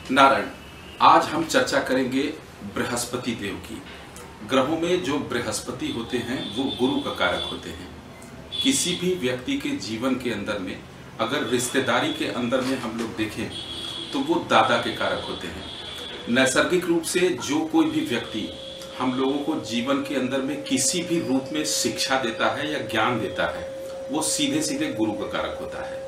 नारायण। आज हम चर्चा करेंगे बृहस्पति देव की। ग्रहों में जो बृहस्पति होते हैं वो गुरु का कारक होते हैं। किसी भी व्यक्ति के जीवन के अंदर में अगर रिश्तेदारी के अंदर में हम लोग देखें तो वो दादा के कारक होते हैं। नैसर्गिक रूप से जो कोई भी व्यक्ति हम लोगों को जीवन के अंदर में किसी भी रूप में शिक्षा देता है या ज्ञान देता है वो सीधे सीधे गुरु का कारक होता है।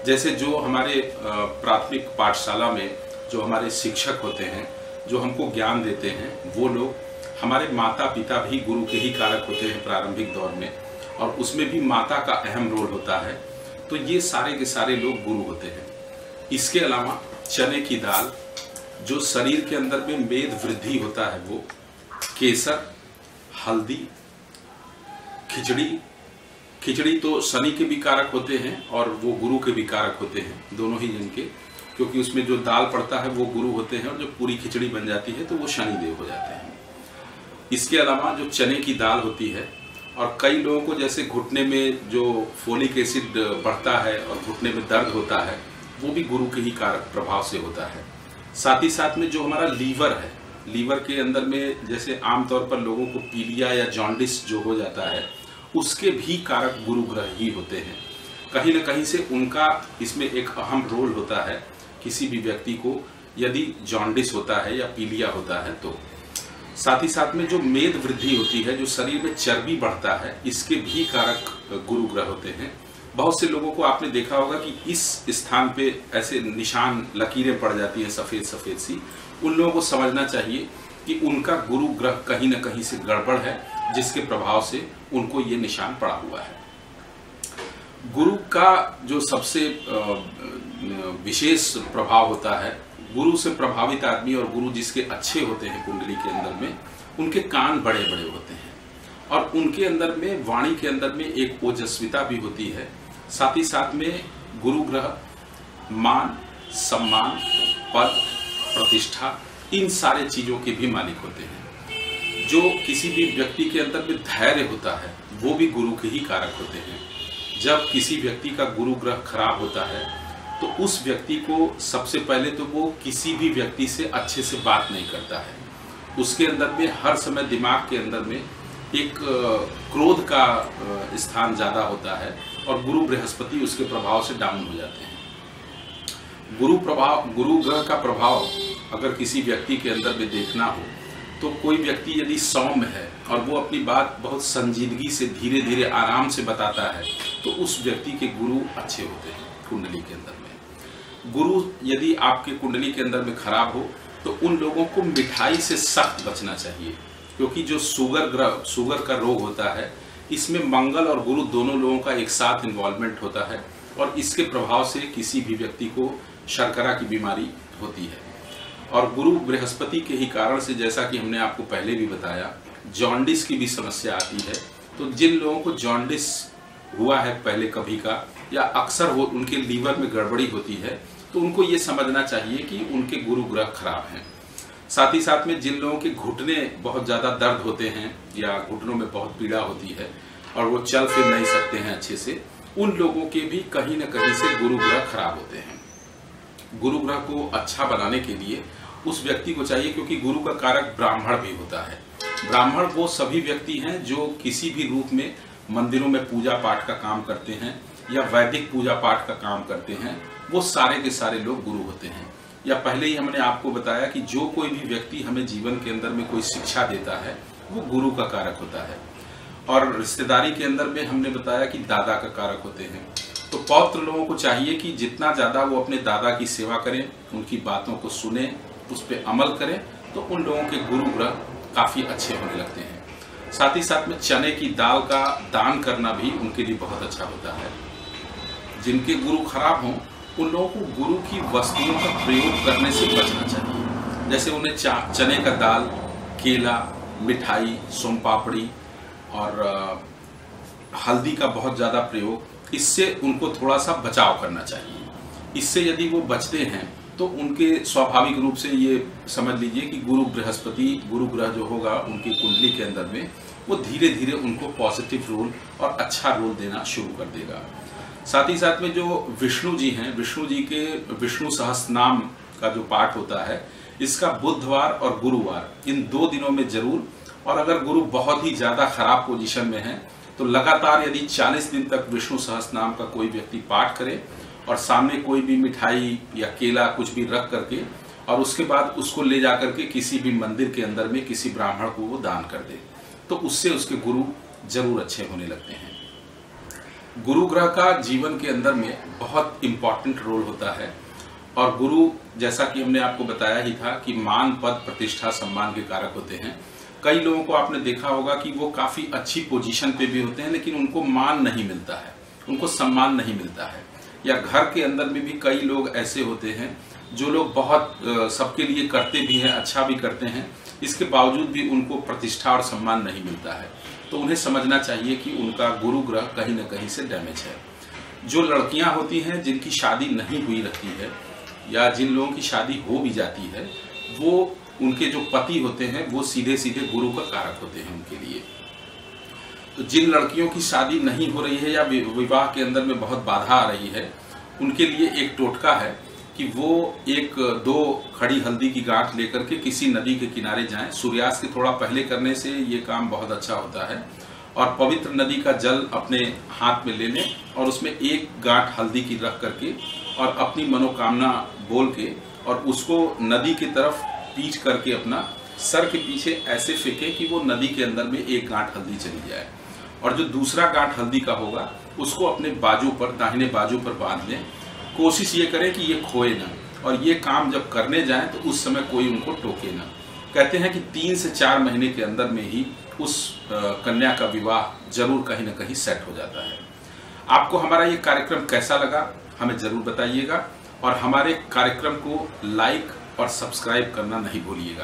जैसे जो हमारे प्राथमिक पाठशाला में जो हमारे शिक्षक होते हैं जो हमको ज्ञान देते हैं वो लोग हमारे माता पिता भी गुरु के ही कारक होते हैं प्रारंभिक दौर में, और उसमें भी माता का अहम रोल होता है। तो ये सारे के सारे लोग गुरु होते हैं। इसके अलावा चने की दाल जो शरीर के अंदर में मेद वृद्धि होता है वो, केसर, हल्दी, खिचड़ी तो शनि के भी कारक होते हैं और वो गुरु के भी कारक होते हैं, दोनों ही जिनके, क्योंकि उसमें जो दाल पड़ता है वो गुरु होते हैं और जो पूरी खिचड़ी बन जाती है तो वो शनि देव हो जाते हैं। इसके अलावा जो चने की दाल होती है, और कई लोगों को जैसे घुटने में जो फोलिक एसिड बढ़ता है और घुटने में दर्द होता है वो भी गुरु के ही कारक प्रभाव से होता है। साथ ही साथ में जो हमारा लीवर है, लीवर के अंदर में जैसे आमतौर पर लोगों को पीलिया या जॉन्डिस जो हो जाता है उसके भी कारक गुरु ग्रह ही होते हैं। कहीं न कहीं से उनका इसमें एक अहम रोल होता है। किसी भी व्यक्ति को यदि जॉन्डिस होता है या पीलिया होता है तो साथ ही साथ में जो मेद वृद्धि होती है, जो शरीर में चर्बी बढ़ता है, इसके भी कारक गुरु ग्रह होते हैं। बहुत से लोगों को आपने देखा होगा कि इस स्थान पे ऐसे निशान लकीरें पड़ जाती हैं सफ़ेद सफ़ेद सी। उन लोगों को समझना चाहिए कि उनका गुरु ग्रह कहीं न कहीं से गड़बड़ है, जिसके प्रभाव से उनको ये निशान पड़ा हुआ है। गुरु का जो सबसे विशेष प्रभाव होता है, गुरु से प्रभावित आदमी और गुरु जिसके अच्छे होते हैं कुंडली के अंदर में, उनके कान बड़े बड़े होते हैं और उनके अंदर में वाणी के अंदर में एक ओजस्विता भी होती है। साथ ही साथ में गुरु ग्रह मान, सम्मान, पद, प्रतिष्ठा, इन सारे चीजों के भी मालिक होते हैं। जो किसी भी व्यक्ति के अंदर में धैर्य होता है वो भी गुरु के ही कारक होते हैं। जब किसी व्यक्ति का गुरु ग्रह खराब होता है तो उस व्यक्ति को सबसे पहले तो वो किसी भी व्यक्ति से अच्छे से बात नहीं करता है। उसके अंदर में हर समय दिमाग के अंदर में एक क्रोध का स्थान ज़्यादा होता है और गुरु बृहस्पति उसके प्रभाव से डाउन हो जाते हैं। गुरु ग्रह का प्रभाव अगर किसी व्यक्ति के अंदर में देखना हो तो कोई व्यक्ति यदि सौम्य है और वो अपनी बात बहुत संजीदगी से धीरे धीरे आराम से बताता है तो उस व्यक्ति के गुरु अच्छे होते हैं कुंडली के अंदर में। गुरु यदि आपके कुंडली के अंदर में खराब हो तो उन लोगों को मिठाई से सख्त बचना चाहिए, क्योंकि जो शुगर का रोग होता है इसमें मंगल और गुरु दोनों लोगों का एक साथ इन्वॉल्वमेंट होता है और इसके प्रभाव से किसी भी व्यक्ति को शर्करा की बीमारी होती है। और गुरु बृहस्पति के ही कारण से, जैसा कि हमने आपको पहले भी बताया, जॉन्डिस की भी समस्या आती है। तो जिन लोगों को जॉन्डिस हुआ है पहले कभी का, या अक्सर वो उनके लीवर में गड़बड़ी होती है, तो उनको ये समझना चाहिए कि उनके गुरु ग्रह खराब हैं। साथ ही साथ में जिन लोगों के घुटने बहुत ज़्यादा दर्द होते हैं या घुटनों में बहुत पीड़ा होती है और वो चल फिर नहीं सकते हैं अच्छे से, उन लोगों के भी कहीं न कहीं से गुरु ग्रह खराब होते हैं। गुरु ग्रह को अच्छा बनाने के लिए उस व्यक्ति को चाहिए, क्योंकि गुरु का कारक ब्राह्मण भी होता है। ब्राह्मण वो सभी व्यक्ति हैं जो किसी भी रूप में मंदिरों में पूजा पाठ का काम करते हैं या वैदिक पूजा पाठ का काम करते हैं, वो सारे के सारे लोग गुरु होते हैं। या पहले ही हमने आपको बताया कि जो कोई भी व्यक्ति हमें जीवन के अंदर में कोई शिक्षा देता है वो गुरु का कारक होता है। और रिश्तेदारी के अंदर में हमने बताया कि दादा का कारक होते हैं। तो पौत्र लोगों को चाहिए कि जितना ज़्यादा वो अपने दादा की सेवा करें, उनकी बातों को सुने, उस पर अमल करें, तो उन लोगों के गुरु ग्रह काफ़ी अच्छे होने लगते हैं। साथ ही साथ में चने की दाल का दान करना भी उनके लिए बहुत अच्छा होता है। जिनके गुरु खराब हों उन लोगों को गुरु की वस्तुओं का प्रयोग करने से बचना चाहिए। जैसे उन्हें चने का दाल, केला, मिठाई, सोम पापड़ी और हल्दी का बहुत ज़्यादा प्रयोग, इससे उनको थोड़ा सा बचाव करना चाहिए। इससे यदि वो बचते हैं तो उनके स्वाभाविक रूप से ये समझ लीजिए कि गुरु बृहस्पति, गुरु ग्रह जो होगा उनकी कुंडली के अंदर में, वो धीरे धीरे उनको पॉजिटिव रोल और अच्छा रोल देना शुरू कर देगा। साथ ही साथ में जो विष्णु जी हैं, विष्णु जी के विष्णु सहस्त्र नाम का जो पाठ होता है इसका बुधवार और गुरुवार इन 2 दिनों में जरूर, और अगर गुरु बहुत ही ज्यादा खराब पोजीशन में है तो लगातार यदि 40 दिन तक विष्णु सहस्त्रनाम का कोई व्यक्ति पाठ करे और सामने कोई भी मिठाई या केला कुछ भी रख करके और उसके बाद उसको ले जाकर के किसी भी मंदिर के अंदर में किसी ब्राह्मण को वो दान कर दे, तो उससे उसके गुरु जरूर अच्छे होने लगते हैं। गुरु ग्रह का जीवन के अंदर में बहुत इंपॉर्टेंट रोल होता है, और गुरु जैसा कि हमने आपको बताया ही था कि मान, पद, प्रतिष्ठा, सम्मान के कारक होते हैं। कई लोगों को आपने देखा होगा कि वो काफी अच्छी पोजीशन पे भी होते हैं लेकिन उनको मान नहीं मिलता है, उनको सम्मान नहीं मिलता है। या घर के अंदर में भी कई लोग ऐसे होते हैं जो लोग बहुत सबके लिए करते भी हैं, अच्छा भी करते हैं, इसके बावजूद भी उनको प्रतिष्ठा और सम्मान नहीं मिलता है। तो उन्हें समझना चाहिए कि उनका गुरु ग्रह कहीं ना कहीं से डैमेज है। जो लड़कियां होती हैं जिनकी शादी नहीं हुई रहती है या जिन लोगों की शादी हो भी जाती है, वो उनके जो पति होते हैं वो सीधे सीधे गुरु का कारक होते हैं उनके लिए। तो जिन लड़कियों की शादी नहीं हो रही है या विवाह के अंदर में बहुत बाधा आ रही है, उनके लिए एक टोटका है कि वो 1-2 खड़ी हल्दी की गांठ लेकर के किसी नदी के किनारे जाएं। सूर्यास्त के थोड़ा पहले करने से ये काम बहुत अच्छा होता है, और पवित्र नदी का जल अपने हाथ में ले लें और उसमें 1 गांठ हल्दी की रख करके और अपनी मनोकामना बोल के और उसको नदी की तरफ पीठ करके अपना सर के पीछे ऐसे फेंके कि वो नदी के अंदर में 1 गांठ हल्दी चली जाए, और जो दूसरा गांठ हल्दी का होगा उसको अपने बाजू पर, दाहिने बाजू पर बांध लें। कोशिश ये करें कि ये खोए ना, और ये काम जब करने जाएं तो उस समय कोई उनको टोके ना। कहते हैं कि 3 से 4 महीने के अंदर में ही उस कन्या का विवाह जरूर कहीं ना कहीं सेट हो जाता है। आपको हमारा ये कार्यक्रम कैसा लगा हमें जरूर बताइएगा, और हमारे कार्यक्रम को लाइक और सब्सक्राइब करना नहीं भूलिएगा,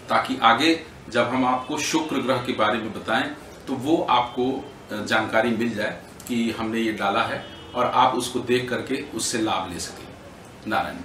ताकि आगे जब हम आपको शुक्र ग्रह के बारे में बताएं तो वो आपको जानकारी मिल जाए कि हमने ये डाला है और आप उसको देख करके उससे लाभ ले सकें। नारायण।